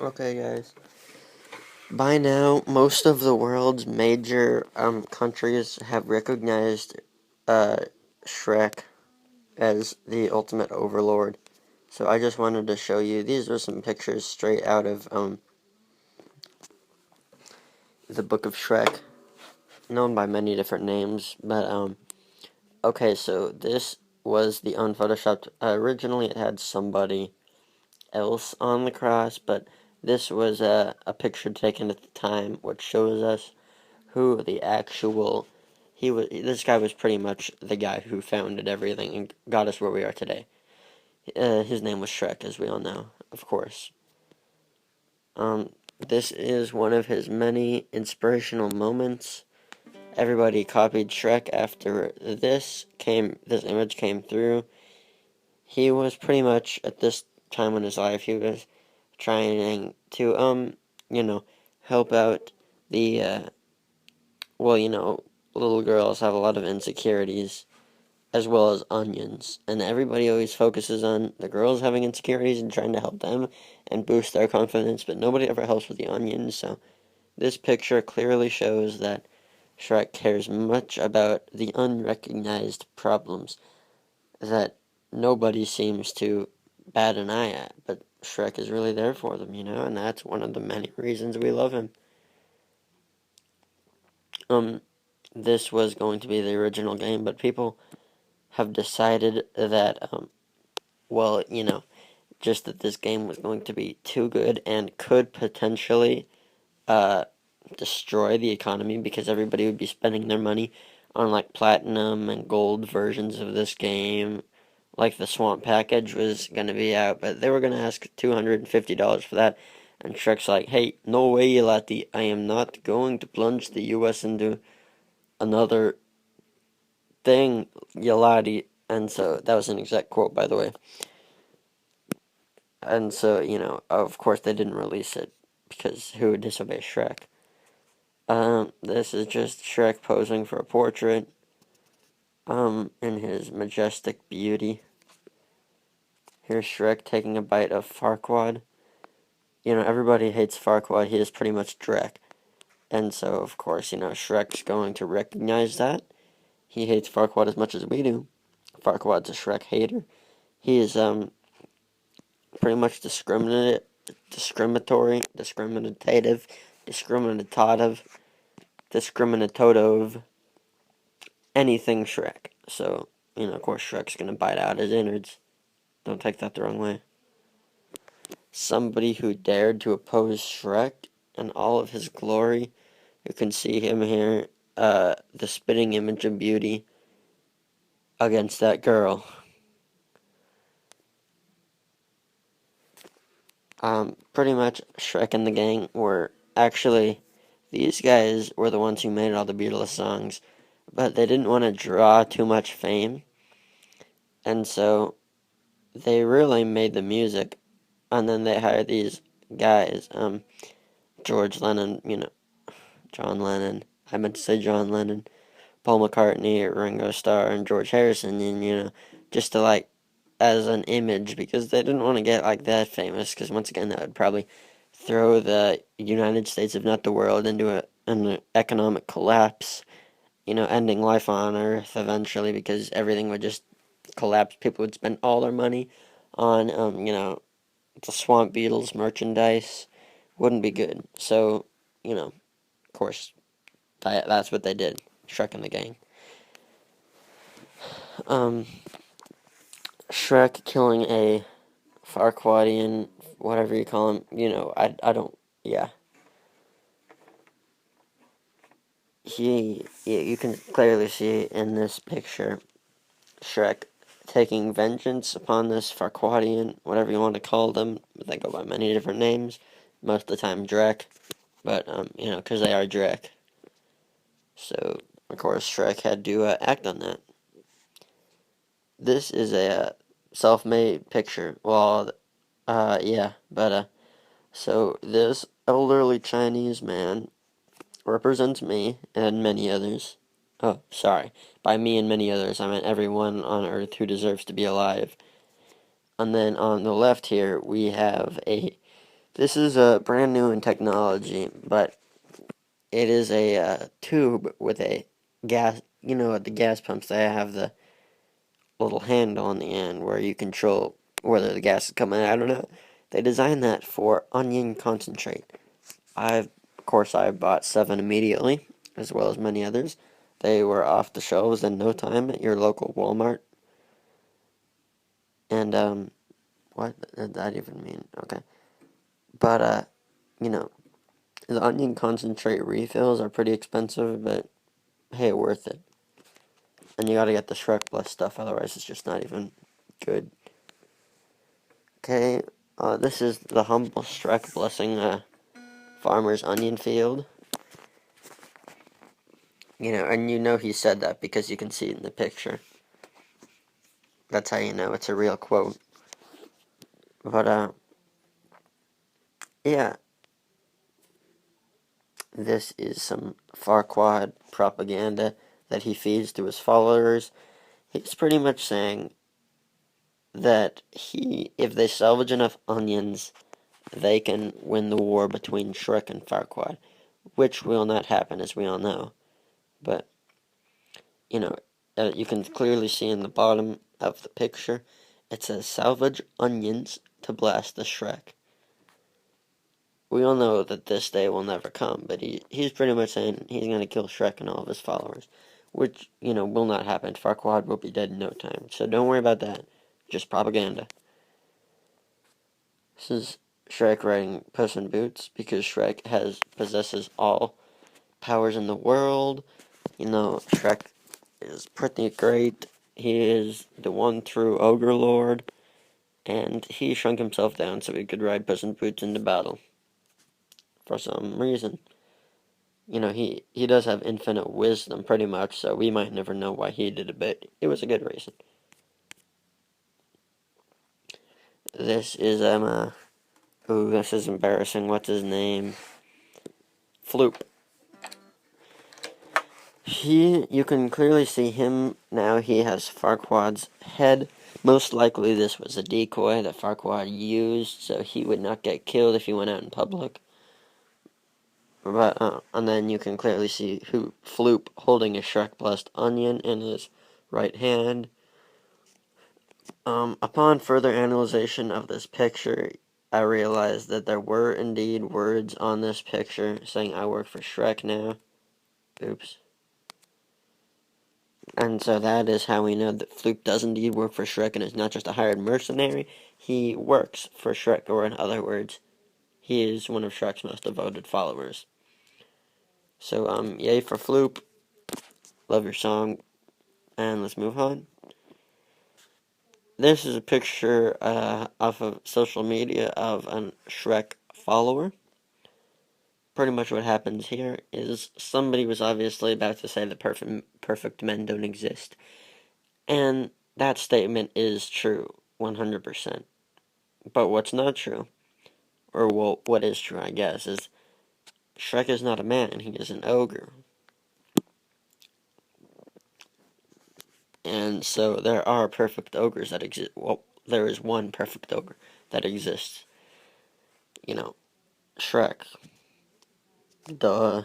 Okay, guys. By now, most of the world's major countries have recognized Shrek as the ultimate overlord. So I just wanted to show you. These are some pictures straight out of the Book of Shrek, known by many different names. But okay, so this was the unphotoshopped. Originally, it had somebody else on the cross, but this was a picture taken at the time, which shows us who the actual he was. This guy was pretty much the guy who founded everything and got us where we are today. His name was Shrek, as we all know, of course. This is one of his many inspirational moments. Everybody copied Shrek after this image came through. He was pretty much at this time in his life, he was trying to help out the little girls have a lot of insecurities as well as onions, and everybody always focuses on the girls having insecurities and trying to help them and boost their confidence, but nobody ever helps with the onions. So this picture clearly shows that Shrek cares much about the unrecognized problems that nobody seems to bat an eye at, but Shrek is really there for them, and that's one of the many reasons we love him. This was going to be the original game, but people have decided that, just that this game was going to be too good and could potentially destroy the economy because everybody would be spending their money on like platinum and gold versions of this game. Like the Swamp package was going to be out, but they were going to ask $250 for that. And Shrek's like, hey, no way, laddie. I am not going to plunge the US into another thing, you laddie. And so, that was an exact quote, by the way. And so, of course they didn't release it, because who would disobey Shrek? This is just Shrek posing for a portrait, in his majestic beauty. Here's Shrek taking a bite of Farquaad. Everybody hates Farquaad, he is pretty much Drek. And so, of course, Shrek's going to recognize that. He hates Farquaad as much as we do. Farquaad's a Shrek hater. He is, pretty much discriminative, discriminatotive, anything Shrek. So, of course, Shrek's gonna bite out his innards. Don't take that the wrong way. Somebody who dared to oppose Shrek in all of his glory. You can see him here, the spitting image of beauty against that girl. Pretty much Shrek and the gang were actually, these guys were the ones who made all the Beatles songs, but they didn't want to draw too much fame, and so they really made the music, and then they hired these guys, George Lennon, John Lennon, I meant to say John Lennon, Paul McCartney, Ringo Starr, and George Harrison, and, just to, as an image, because they didn't want to get, that famous, because once again, that would probably throw the United States, if not the world, into an economic collapse, ending life on Earth eventually, because everything would just collapse. People would spend all their money on, the Swamp Beatles merchandise. Wouldn't be good. So, of course, that's what they did. Shrek and the gang. Shrek killing a Farquaadian, whatever you call him, I don't, yeah. You can clearly see in this picture Shrek taking vengeance upon this Farquaadian, whatever you want to call them. They go by many different names. Most of the time, Drek. But, because they are Drek. So, of course, Shrek had to act on that. This is a self-made picture. Well, yeah, but, so this elderly Chinese man represents me and many others. Oh, sorry. By me and many others, I meant everyone on Earth who deserves to be alive. And then on the left here, we have a This is brand new in technology, but it is a tube with a gas. You know, at the gas pumps, they have the little handle on the end where you control whether the gas is coming out or not. They designed that for onion concentrate. Of course, I bought 7 immediately, as well as many others. They were off the shelves in no time at your local Walmart. And, what did that even mean? Okay. But, you know, the onion concentrate refills are pretty expensive, but hey, worth it. And you gotta get the Shrek Plus stuff, otherwise it's just not even good. Okay, this is the humble Shrek blessing a farmer's onion field. You know, and you know he said that because you can see it in the picture. That's how you know it's a real quote. But, yeah. This is some Farquaad propaganda that he feeds to his followers. He's pretty much saying that if they salvage enough onions, they can win the war between Shrek and Farquaad, which will not happen, as we all know. But, you know, you can clearly see in the bottom of the picture, it says salvage onions to blast the Shrek. We all know that this day will never come, but he's pretty much saying he's going to kill Shrek and all of his followers, which, you know, will not happen. Farquaad will be dead in no time, so don't worry about that. Just propaganda. This is Shrek riding Puss in Boots, because Shrek possesses all powers in the world. You know, Shrek is pretty great. He is the one true Ogrelord, and he shrunk himself down so he could ride Puss in Boots into battle. For some reason. You know, he does have infinite wisdom, pretty much, so we might never know why he did it, but it was a good reason. This is, ooh, this is embarrassing. What's his name? Floop. You can clearly see him now. He has Farquaad's head. Most likely this was a decoy that Farquaad used, so he would not get killed if he went out in public. But, and then you can clearly see Floop holding a Shrek blessed onion in his right hand. Upon further analyzation of this picture, I realized that there were indeed words on this picture saying I work for Shrek now. Oops. And so that is how we know that Floop does indeed work for Shrek and is not just a hired mercenary. He works for Shrek, or in other words, he is one of Shrek's most devoted followers. So, yay for Floop. Love your song. And let's move on. This is a picture off of social media of a Shrek follower. Pretty much what happens here is somebody was obviously about to say that perfect men don't exist. And that statement is true, 100%. But what's not true, or well, what is true, I guess, is Shrek is not a man, he is an ogre. And so there are perfect ogres that exist. Well, there is one perfect ogre that exists. You know, Shrek. Duh.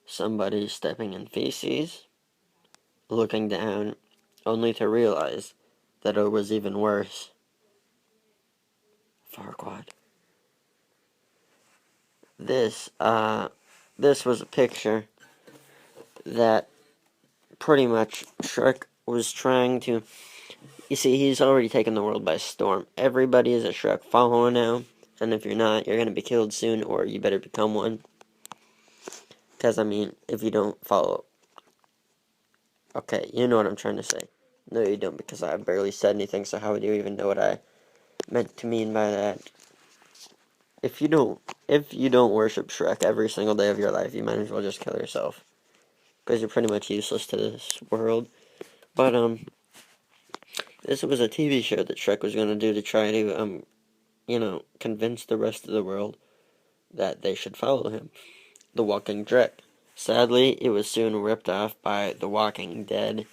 Somebody stepping in feces, looking down, only to realize that it was even worse. Farquaad. This was a picture that pretty much Shrek was trying to... You see, he's already taken the world by storm. Everybody is a Shrek follower now, and if you're not, you're going to be killed soon, or you better become one. Because, I mean, if you don't follow... Okay, you know what I'm trying to say. No, you don't, because I barely said anything, so how would you even know what I meant to mean by that? If you don't worship Shrek every single day of your life, you might as well just kill yourself. Because you're pretty much useless to this world. But, this was a TV show that Shrek was going to do to try to, convince the rest of the world that they should follow him. The Walking Shrek. Sadly, it was soon ripped off by The Walking Dead.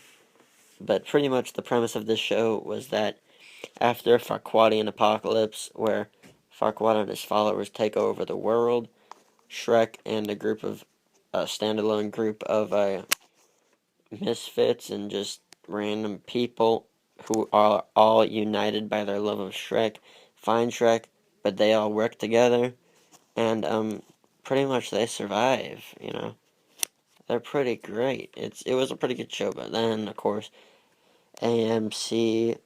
But pretty much the premise of this show was that after Farquaadian apocalypse, where Farquaad and his followers take over the world. Shrek and a standalone group of misfits and just random people who are all united by their love of Shrek find Shrek, but they all work together, and pretty much they survive. They're pretty great. It was a pretty good show, but then of course AMC,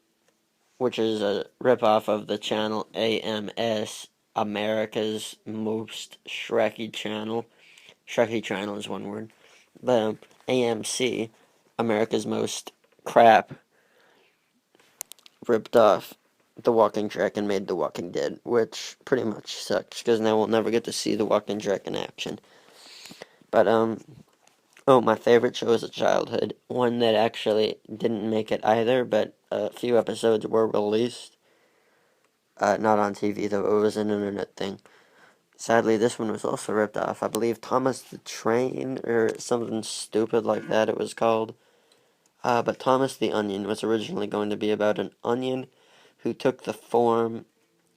which is a ripoff of the channel AMS, America's Most Shreky Channel. Shreky Channel is one word. But AMC, America's Most Crap, ripped off The Walking Dead and made The Walking Dead, which pretty much sucks, because now we'll never get to see The Walking Dead in action. But, oh, my favorite show as a childhood, one that actually didn't make it either, but a few episodes were released. Not on TV, though, it was an internet thing. Sadly, this one was also ripped off. I believe Thomas the Train, or something stupid like that it was called. But Thomas the Onion was originally going to be about an onion who took the form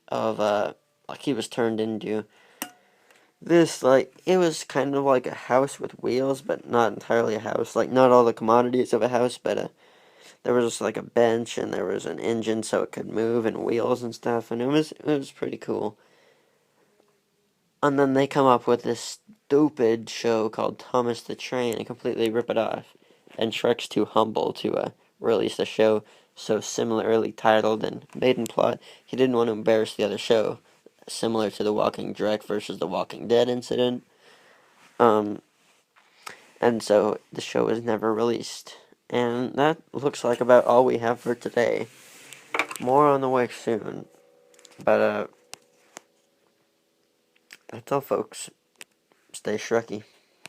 of, like he was turned into this, like, it was kind of like a house with wheels, but not entirely a house. Like, not all the commodities of a house, but there was just like a bench, and there was an engine so it could move, and wheels and stuff, and it was pretty cool. And then they come up with this stupid show called Thomas the Train and completely rip it off. And Shrek's too humble to release a show so similarly titled and maiden plot. He didn't want to embarrass the other show, similar to The Walking Dead versus The Walking Dead incident. And so the show was never released. And that looks like about all we have for today. More on the way soon. But, that's all, folks. Stay Shreky.